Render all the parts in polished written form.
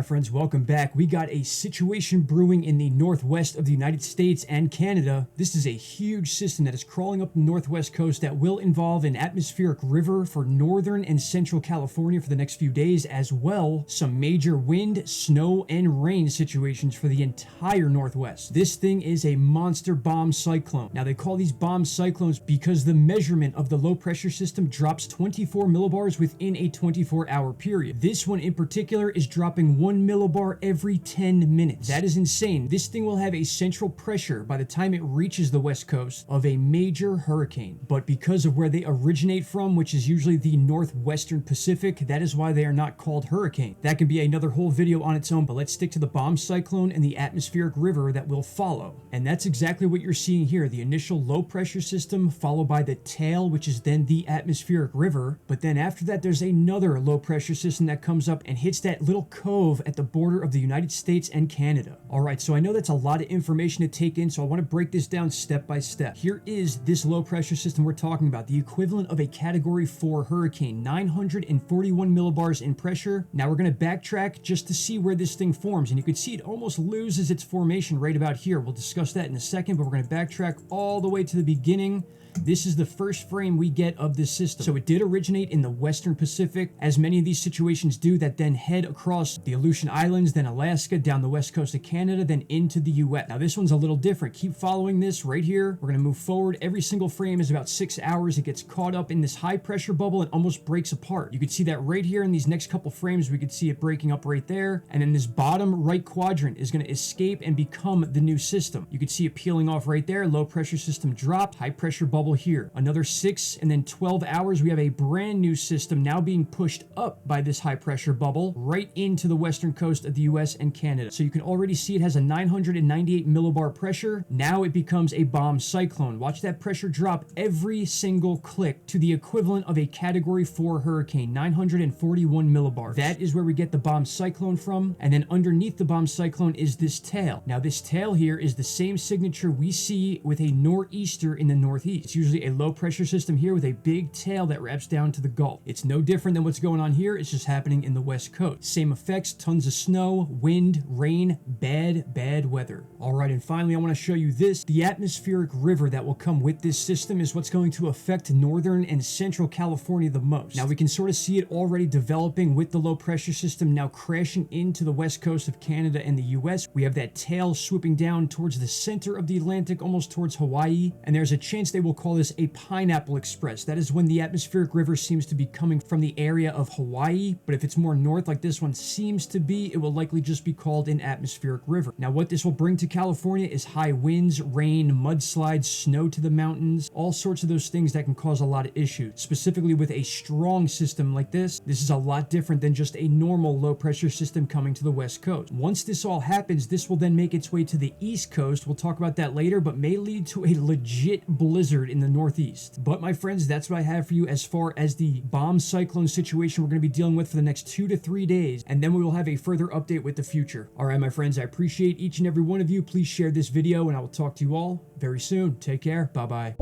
friends, welcome back. We got a situation brewing in the northwest of the United States and Canada. This is a huge system that is crawling up the northwest coast that will involve an atmospheric river for northern and central California for the next few days, as well some major wind, snow, and rain situations for the entire northwest. This thing is a monster bomb cyclone. Now, they call these bomb cyclones because the measurement of the low pressure system drops 24 millibars within a 24-hour period. This one in particular is dropping 1 millibar every 10 minutes. That is insane. This thing will have a central pressure by the time it reaches the west coast of a major hurricane. But because of where they originate from, which is usually the northwestern Pacific, that is why they are not called hurricane. That can be another whole video on its own, but let's stick to the bomb cyclone and the atmospheric river that will follow. And that's exactly what you're seeing here. The initial low pressure system followed by the tail, which is then the atmospheric river. But then after that, there's another low pressure system that comes up and hits that little cove at the border of the United States and Canada. All right, so I know that's a lot of information to take in, so I want to break this down step by step. Here is this low pressure system we're talking about, the equivalent of a Category 4 hurricane, 941 millibars in pressure. Now we're going to backtrack just to see where this thing forms, and you can see it almost loses its formation right about here. We'll discuss that in a second, but we're going to backtrack all the way to the beginning. This is the first frame we get of this system. So it did originate in the Western Pacific, as many of these situations do, that then head across the Aleutian Islands, then Alaska, down the west coast of Canada, then into the US. Now this one's a little different. Keep following this right here. We're going to move forward. Every single frame is about 6 hours. It gets caught up in this high pressure bubble and almost breaks apart. You can see that right here in these next couple frames. We could see it breaking up right there. And then this bottom right quadrant is going to escape and become the new system. You can see it peeling off right there. Low pressure system dropped, high pressure bubble here. Another 6 and then 12 hours, we have a brand new system now being pushed up by this high pressure bubble right into the western coast of the US and Canada. So you can already see it has a 998 millibar pressure. Now it becomes a bomb cyclone. Watch that pressure drop every single click to the equivalent of a Category 4 hurricane, 941 millibar. That is where we get the bomb cyclone from. And then underneath the bomb cyclone is this tail. Now this tail here is the same signature we see with a nor'easter in the northeast. It's usually a low pressure system here with a big tail that wraps down to the Gulf. It's no different than what's going on here. It's just happening in the west coast. Same effects, tons of snow, wind, rain, bad weather. All right, and finally I want to show you this. The atmospheric river that will come with this system is what's going to affect northern and central California the most. Now we can sort of see it already developing with the low pressure system now crashing into the west coast of Canada and the US. We have that tail swooping down towards the center of the Atlantic, almost towards Hawaii, and there's a chance they will call this a pineapple express. That is when the atmospheric river seems to be coming from the area of Hawaii, but if it's more north like this one seems to be, it will likely just be called an atmospheric river. Now what this will bring to California is high winds, rain, mudslides, snow to the mountains, all sorts of those things that can cause a lot of issues. Specifically with a strong system like this is a lot different than just a normal low pressure system coming to the west coast. Once this all happens, this will then make its way to the east coast. We'll talk about that later, but may lead to a legit blizzard in the northeast. But my friends, that's what I have for you as far as the bomb cyclone situation we're going to be dealing with for the next 2 to 3 days, and then we will have a further update with the future. All right, my friends, I appreciate each and every one of you. Please share this video, and I will talk to you all very soon. Take care. Bye-bye.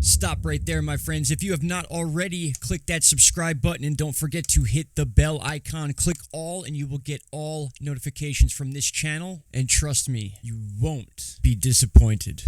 Stop right there, my friends. If you have not already, click that subscribe button and don't forget to hit the bell icon. Click all and you will get all notifications from this channel. And trust me, you won't be disappointed.